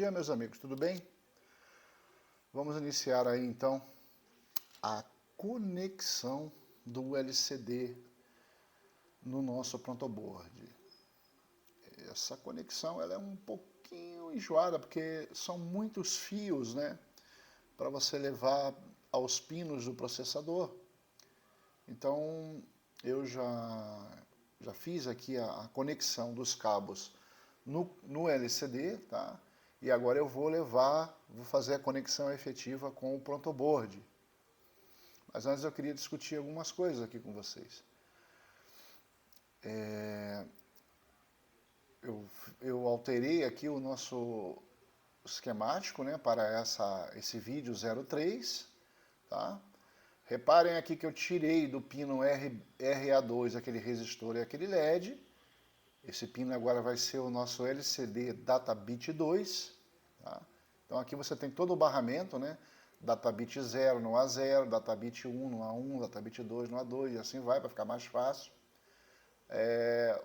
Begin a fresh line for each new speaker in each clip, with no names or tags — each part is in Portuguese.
dia, meus amigos, tudo bem? Vamos iniciar aí, então, a conexão do LCD no nosso protoboard. Essa conexão ela é um pouquinho enjoada, porque são muitos fios, né, para você levar aos pinos do processador. Então, eu já fiz aqui a conexão dos cabos no LCD, tá? E agora eu vou fazer a conexão efetiva com o protoboard. Mas antes eu queria discutir algumas coisas aqui com vocês. Eu alterei aqui o nosso esquemático, né, para esse vídeo 03, tá? Reparem aqui que eu tirei do pino RA2 aquele resistor e aquele LED. Esse pino agora vai ser o nosso LCD Databit 2. Tá? Então aqui você tem todo o barramento, né? Databit 0 no A0, Databit 1 no A1, Databit 2 no A2, e assim vai, para ficar mais fácil.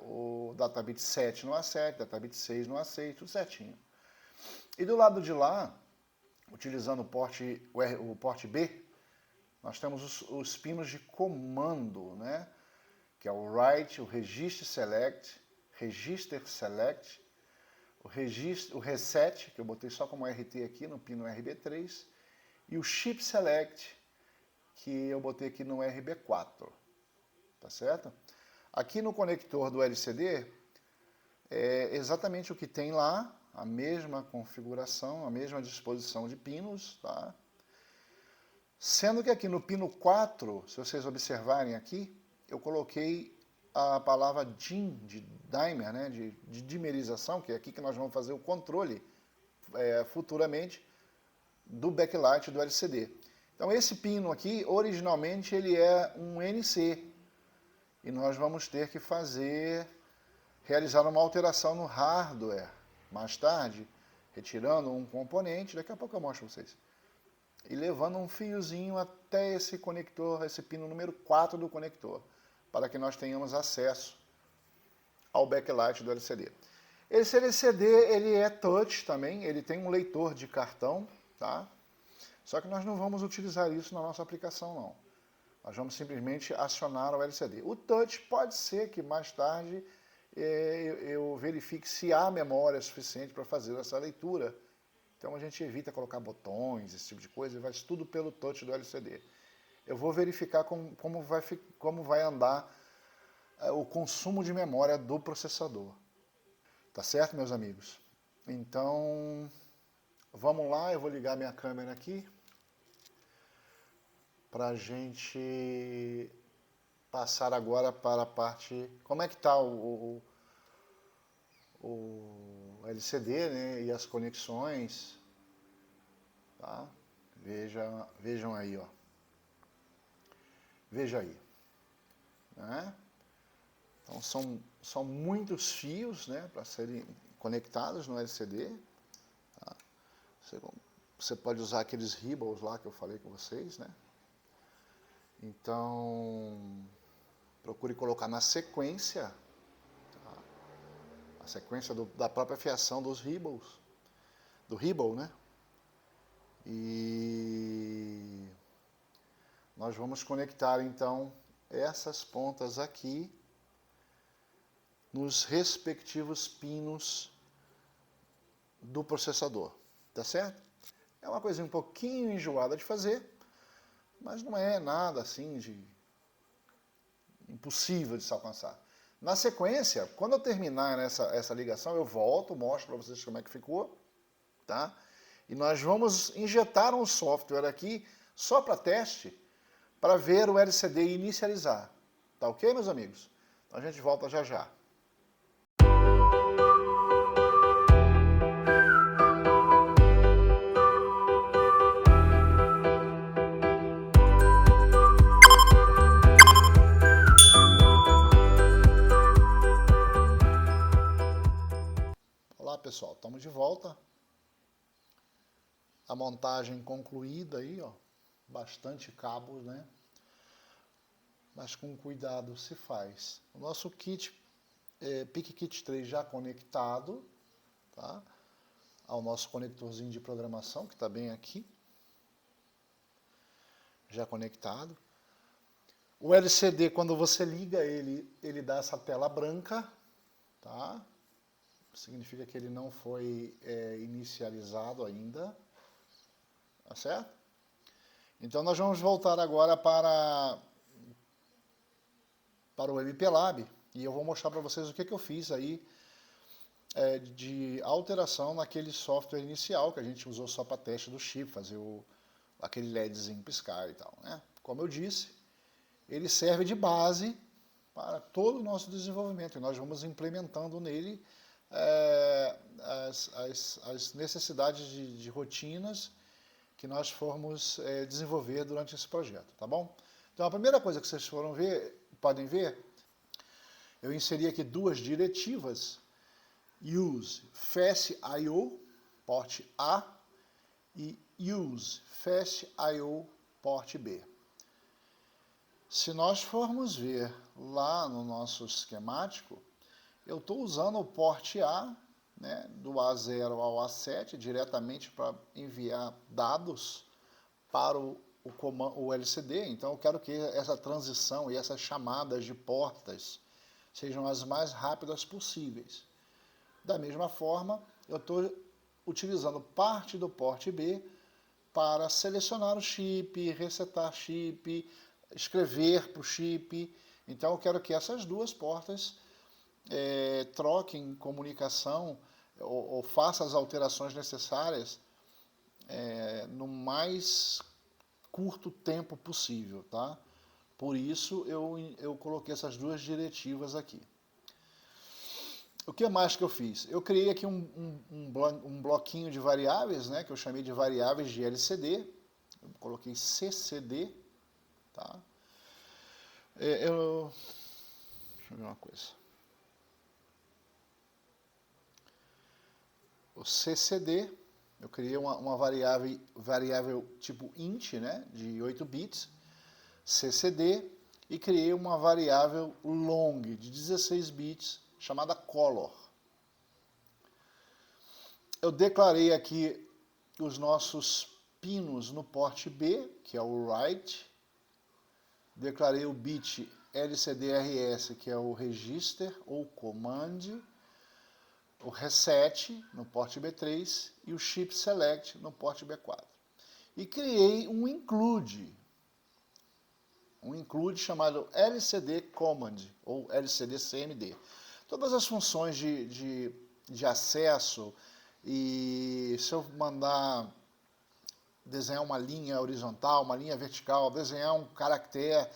O Databit 7 no A7, Databit 6 no A6, tudo certinho. E do lado de lá, utilizando o porte B, nós temos os pinos de comando, né? Que é o Write, o Register Select, o Reset, que eu botei só como RT aqui no pino RB3, e o Chip Select, que eu botei aqui no RB4, tá certo? Aqui no conector do LCD, é exatamente o que tem lá, a mesma configuração, a mesma disposição de pinos, tá? Sendo que aqui no pino 4, se vocês observarem aqui, eu coloquei a palavra DIM, de dimer, né, de dimerização, que é aqui que nós vamos fazer o controle futuramente do backlight do LCD. Então esse pino aqui, originalmente ele é um NC, e nós vamos ter que realizar uma alteração no hardware, mais tarde, retirando um componente, daqui a pouco eu mostro para vocês, e levando um fiozinho até esse conector, esse pino número 4 do conector, para que nós tenhamos acesso ao backlight do LCD. Esse LCD, ele é touch também, ele tem um leitor de cartão, tá? Só que nós não vamos utilizar isso na nossa aplicação, não. Nós vamos simplesmente acionar o LCD. O touch pode ser que mais tarde eu verifique se há memória suficiente para fazer essa leitura. Então a gente evita colocar botões, esse tipo de coisa, e vai tudo pelo touch do LCD. Eu vou verificar como vai andar o consumo de memória do processador. Tá certo, meus amigos? Então, vamos lá, eu vou ligar minha câmera aqui para a gente passar agora para a parte... Como é que está o LCD, né, e as conexões, tá? Vejam aí, ó. Veja aí, né? Então são muitos fios, né, para serem conectados no LCD. Tá? Você pode usar aqueles ribbons lá que eu falei com vocês, né? Então procure colocar na sequência, tá? A sequência da própria fiação dos ribbons, do ribbon, né? E nós vamos conectar, então, essas pontas aqui nos respectivos pinos do processador, tá certo? É uma coisa um pouquinho enjoada de fazer, mas não é nada assim de impossível de se alcançar. Na sequência, quando eu terminar essa ligação, eu volto, mostro para vocês como é que ficou, tá? E nós vamos injetar um software aqui só para teste, para ver o LCD inicializar. Tá ok, meus amigos? Então a gente volta já já. Olá, pessoal, estamos de volta. A montagem concluída aí, ó. Bastante cabos, né? Mas com cuidado se faz. O nosso kit PicKit 3 já conectado, tá? ao nosso conectorzinho de programação, que está bem aqui, já conectado. O LCD, quando você liga ele dá essa tela branca, tá? Significa que ele não foi inicializado ainda, tá certo? Então nós vamos voltar agora para o MPLAB e eu vou mostrar para vocês o que eu fiz aí de alteração naquele software inicial que a gente usou só para teste do chip, fazer aquele LEDzinho piscar e tal, né? Como eu disse, ele serve de base para todo o nosso desenvolvimento e nós vamos implementando nele as necessidades de rotinas que nós formos desenvolver durante esse projeto, tá bom? Então a primeira coisa que vocês podem ver, eu inseri aqui duas diretivas, use fast I/O port A e use fast I/O port B. Se nós formos ver lá no nosso esquemático, eu estou usando o porte A, né, do A0 ao A7, diretamente para enviar dados para o LCD. Então eu quero que essa transição e essas chamadas de portas sejam as mais rápidas possíveis. Da mesma forma, eu estou utilizando parte do porte B para selecionar o chip, resetar chip, escrever para o chip. Então eu quero que essas duas portas troquem comunicação ou façam as alterações necessárias no mais curto tempo possível, tá? Por isso eu coloquei essas duas diretivas aqui. O que mais que eu fiz? Eu criei aqui um bloquinho de variáveis, né, que eu chamei de variáveis de LCD. Eu coloquei CCD, tá? Deixa eu ver uma coisa. O CCD, eu criei uma variável tipo int, né, de 8 bits, CCD, e criei uma variável long de 16 bits, chamada color. Eu declarei aqui os nossos pinos no porte B, que é o write. Declarei o bit LCD-RS, que é o register ou command. O reset no porte B3 e o chip select no porte B4. E criei um include chamado LCD command ou LCD CMD. Todas as funções de acesso, e se eu mandar desenhar uma linha horizontal, uma linha vertical, desenhar um caractere,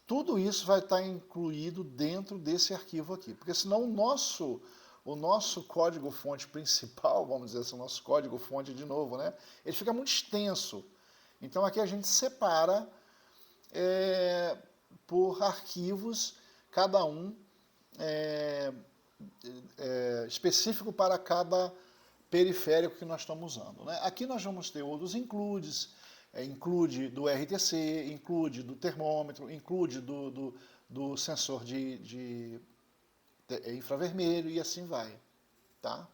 tudo isso vai estar incluído dentro desse arquivo aqui, porque senão o nosso código-fonte principal, vamos dizer assim, o nosso código-fonte de novo, né, ele fica muito extenso. Então aqui a gente separa por arquivos, cada um específico para cada periférico que nós estamos usando, né? Aqui nós vamos ter outros includes, include do RTC, include do termômetro, include do sensor de infravermelho e assim vai, tá?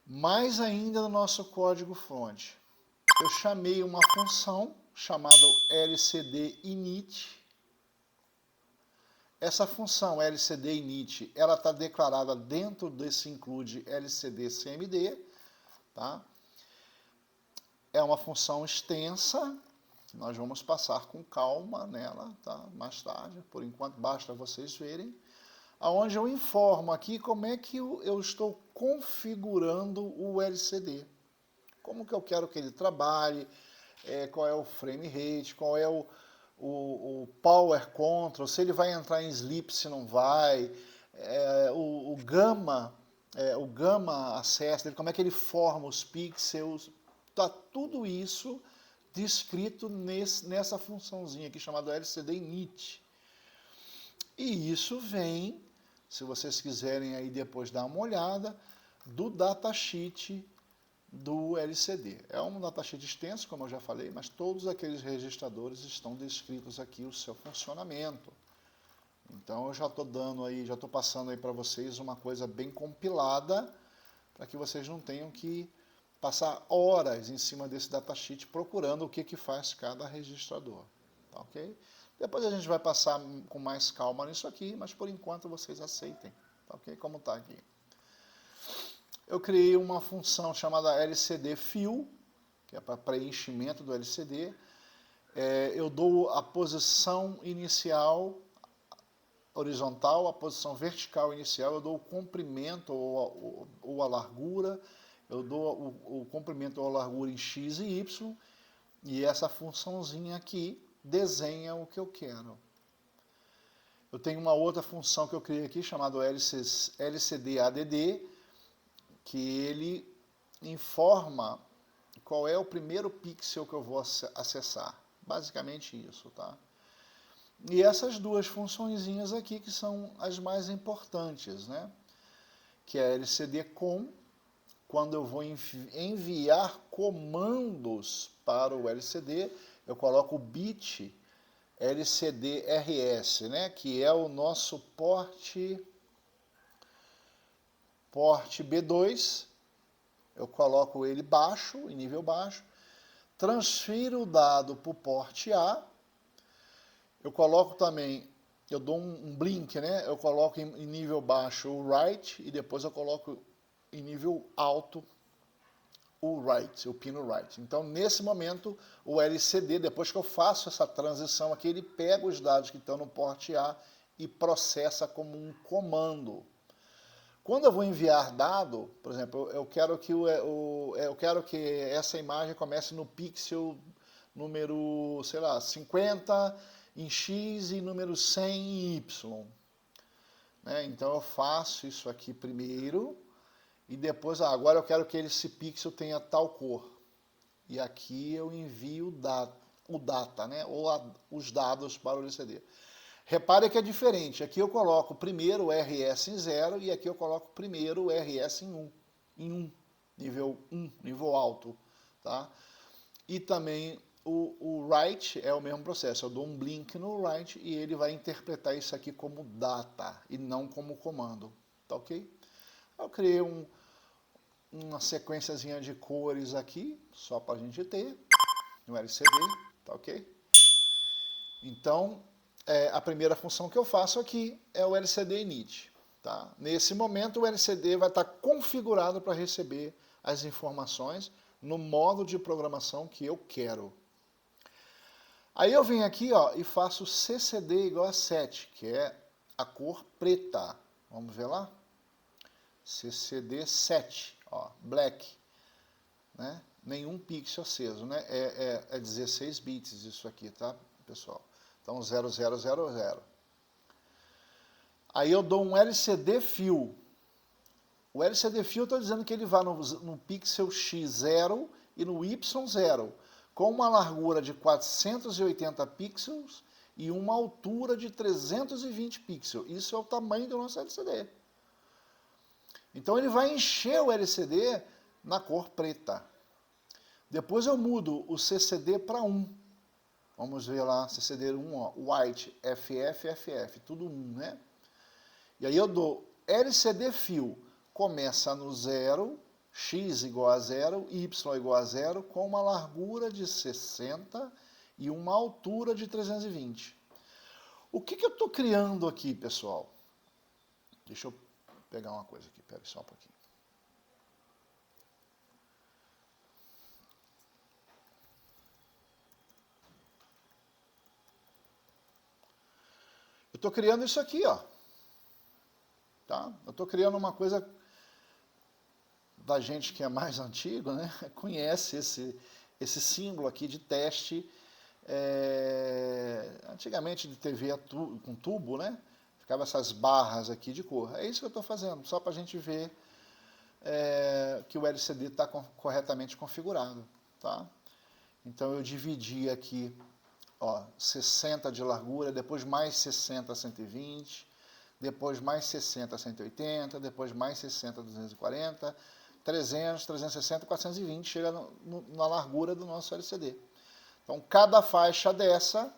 Mais ainda no nosso código-fonte, eu chamei uma função chamada LCD init. Essa função LCD init, ela está declarada dentro desse include LCD CMD, tá? É uma função extensa, nós vamos passar com calma nela, tá? Mais tarde, por enquanto basta vocês verem, aonde eu informo aqui como é que eu estou configurando o LCD. Como que eu quero que ele trabalhe, qual é o frame rate, qual é o power control, se ele vai entrar em sleep, se não vai, o gamma access dele, como é que ele forma os pixels, tá tudo isso descrito nessa funçãozinha aqui chamada LCD init. E isso vem, se vocês quiserem aí depois dar uma olhada, do datasheet do LCD. É um datasheet extenso, como eu já falei, mas todos aqueles registradores estão descritos aqui o seu funcionamento. Então eu já estou passando aí para vocês uma coisa bem compilada, para que vocês não tenham que passar horas em cima desse datasheet procurando o que faz cada registrador, tá ok? Depois a gente vai passar com mais calma nisso aqui, mas por enquanto vocês aceitem, tá ok? Como está aqui. Eu criei uma função chamada LCD Fill, que é para preenchimento do LCD. Eu dou a posição inicial horizontal, a posição vertical inicial, eu dou o comprimento ou a largura, eu dou o comprimento ou a largura em x e y, e essa funçãozinha aqui desenha o que eu quero. Eu tenho uma outra função que eu criei aqui, chamado LCD-ADD, que ele informa qual é o primeiro pixel que eu vou acessar. Basicamente isso, tá? E essas duas funçõezinhas aqui que são as mais importantes, né? Que é a LCD-COM, quando eu vou enviar comandos para o LCD, eu coloco o bit LCD-RS, né? Que é o nosso porte B2, eu coloco ele baixo, em nível baixo, transfiro o dado para o porte A, eu coloco também, eu dou um blink, né? Eu coloco em nível baixo o write e depois eu coloco em nível alto o write, o pino write. Então, nesse momento, o LCD, depois que eu faço essa transição aqui, ele pega os dados que estão no porte A e processa como um comando. Quando eu vou enviar dado, por exemplo, eu quero que essa imagem comece no pixel número, sei lá, 50 em X e número 100 em Y. Né? Então eu faço isso aqui primeiro e depois, agora eu quero que esse pixel tenha tal cor. E aqui eu envio o data, né? Ou os dados para o LCD. Repare que é diferente. Aqui eu coloco primeiro o RS em 0 e aqui eu coloco primeiro o RS em 1, nível 1, nível alto. Tá? E também o write é o mesmo processo. Eu dou um blink no write e ele vai interpretar isso aqui como data e não como comando. Tá ok? Eu criei uma sequenciazinha de cores aqui, só para a gente ter, no LCD, tá ok? Então, a primeira função que eu faço aqui é o LCD init. Tá? Nesse momento, o LCD vai estar configurado para receber as informações no modo de programação que eu quero. Aí eu venho aqui, ó, e faço CCD igual a 7, que é a cor preta. Vamos ver lá? CCD 7, ó, black. Né? Nenhum pixel aceso, né? É 16 bits isso aqui, tá, pessoal? Então, 0000. Aí eu dou um LCD Fill. O LCD Fill, estou dizendo que ele vai no pixel X0 e no Y0, com uma largura de 480 pixels e uma altura de 320 pixels. Isso é o tamanho do nosso LCD. Então ele vai encher o LCD na cor preta. Depois eu mudo o CCD para 1. Vamos ver lá, CCD 1, ó, white, FF, tudo 1, né? E aí eu dou LCD Fill, começa no 0, x igual a 0, y igual a 0, com uma largura de 60 e uma altura de 320. O que eu estou criando aqui, pessoal? Deixa eu pegar uma coisa aqui, pera só um pouquinho. Eu estou criando isso aqui, ó. Tá? Eu estou criando uma coisa da gente que é mais antigo, né? Conhece esse símbolo aqui de teste, antigamente de TV com tubo, né? Ficava essas barras aqui de cor. É isso que eu estou fazendo, só para a gente ver que o LCD está corretamente configurado. Tá? Então eu dividi aqui, ó, 60 de largura, depois mais 60 a 120, depois mais 60 a 180, depois mais 60 a 240, 300, 360, 420, chega na largura do nosso LCD. Então, cada faixa dessa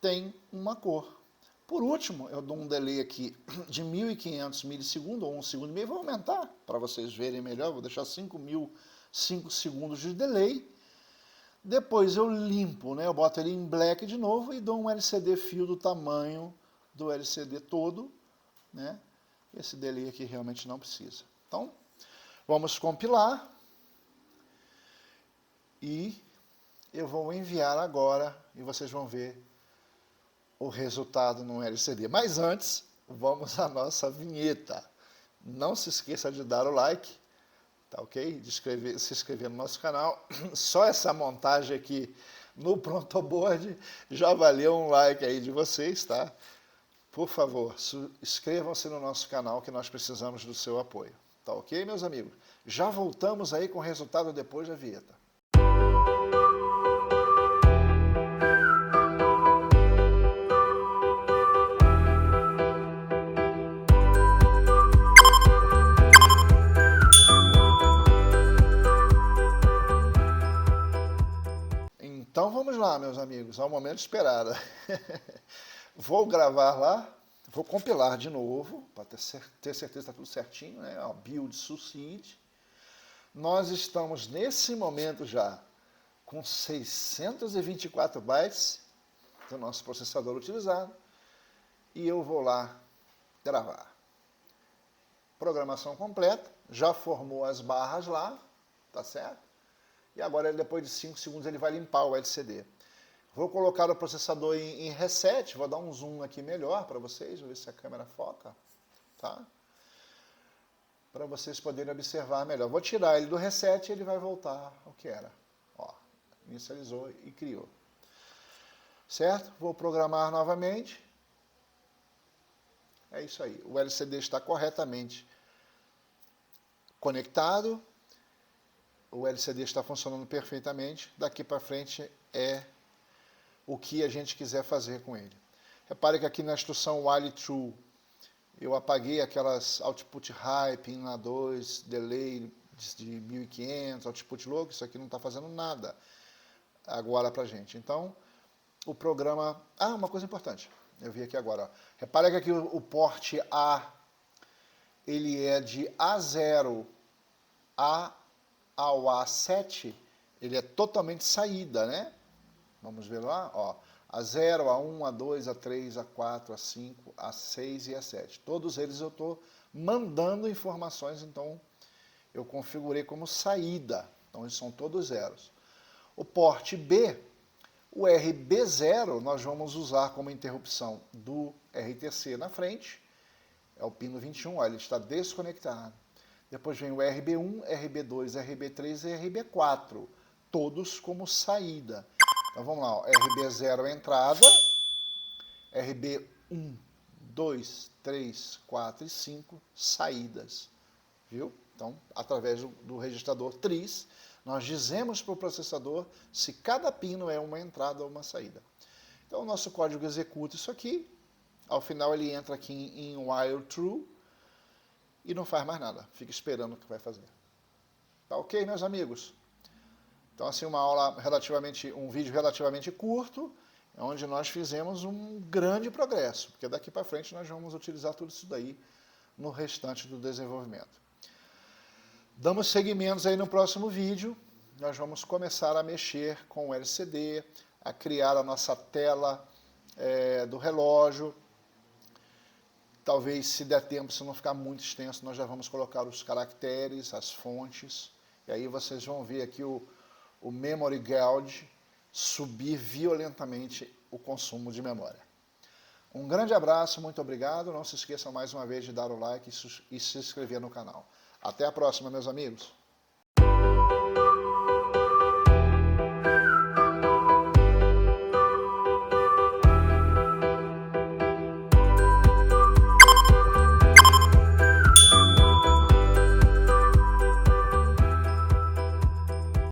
tem uma cor. Por último, eu dou um delay aqui de 1.500 milissegundos, ou 1 segundo e meio, vou aumentar para vocês verem melhor, vou deixar 5 segundos de delay. Depois eu limpo, né? Eu boto ele em black de novo e dou um LCD fio do tamanho do LCD todo, né? Esse delay aqui realmente não precisa. Então, vamos compilar e eu vou enviar agora e vocês vão ver o resultado no LCD. Mas antes, vamos à nossa vinheta. Não se esqueça de dar o like, tá ok? De se inscrever no nosso canal. Só essa montagem aqui no Prontoboard já valeu um like aí de vocês, tá? Por favor, inscrevam-se no nosso canal que nós precisamos do seu apoio. Tá ok, meus amigos? Já voltamos aí com o resultado depois da vinheta. Então vamos lá, meus amigos, ao momento esperado. Vou gravar lá, vou compilar de novo, para ter certeza que está tudo certinho, né? Ó, build succeed. Nós estamos nesse momento já com 624 bytes do nosso processador utilizado e eu vou lá gravar. Programação completa, já formou as barras lá, tá certo? E agora, depois de 5 segundos, ele vai limpar o LCD. Vou colocar o processador em reset, vou dar um zoom aqui melhor para vocês, vou ver se a câmera foca, tá? Para vocês poderem observar melhor. Vou tirar ele do reset e ele vai voltar ao que era. Ó, inicializou e criou. Certo? Vou programar novamente. É isso aí. O LCD está corretamente conectado. O LCD está funcionando perfeitamente. Daqui para frente é o que a gente quiser fazer com ele. Repare que aqui na instrução while true, eu apaguei aquelas output high, pin na 2, delay de 1500, output low, isso aqui não está fazendo nada agora para a gente. Então, o programa... Ah, uma coisa importante, eu vi aqui agora. Ó. Repare que aqui o port A, ele é de A0 ao A7, ele é totalmente saída, né? Vamos ver lá, ó. A0, A1, A2, A3, A4, A5, A6 e A7. Todos eles eu estou mandando informações, então eu configurei como saída. Então eles são todos zeros. O port B, o RB0, nós vamos usar como interrupção do RTC na frente. É o pino 21, ó, ele está desconectado. Depois vem o RB1, RB2, RB3 e RB4, todos como saída. Então vamos lá, ó, RB0 é entrada, RB1, 2, 3, 4 e 5, saídas. Viu? Então, através do registrador TRIS, nós dizemos para o processador se cada pino é uma entrada ou uma saída. Então o nosso código executa isso aqui, ao final ele entra aqui em while true, e não faz mais nada, fica esperando o que vai fazer. Tá ok, meus amigos? Então, assim, um vídeo relativamente curto, onde nós fizemos um grande progresso, porque daqui para frente nós vamos utilizar tudo isso daí no restante do desenvolvimento. Damos seguimentos aí no próximo vídeo, nós vamos começar a mexer com o LCD, a criar a nossa tela do relógio. Talvez, se der tempo, se não ficar muito extenso, nós já vamos colocar os caracteres, as fontes, e aí vocês vão ver aqui o memory gauge subir violentamente o consumo de memória. Um grande abraço, muito obrigado, não se esqueçam mais uma vez de dar o like e se inscrever no canal. Até a próxima, meus amigos.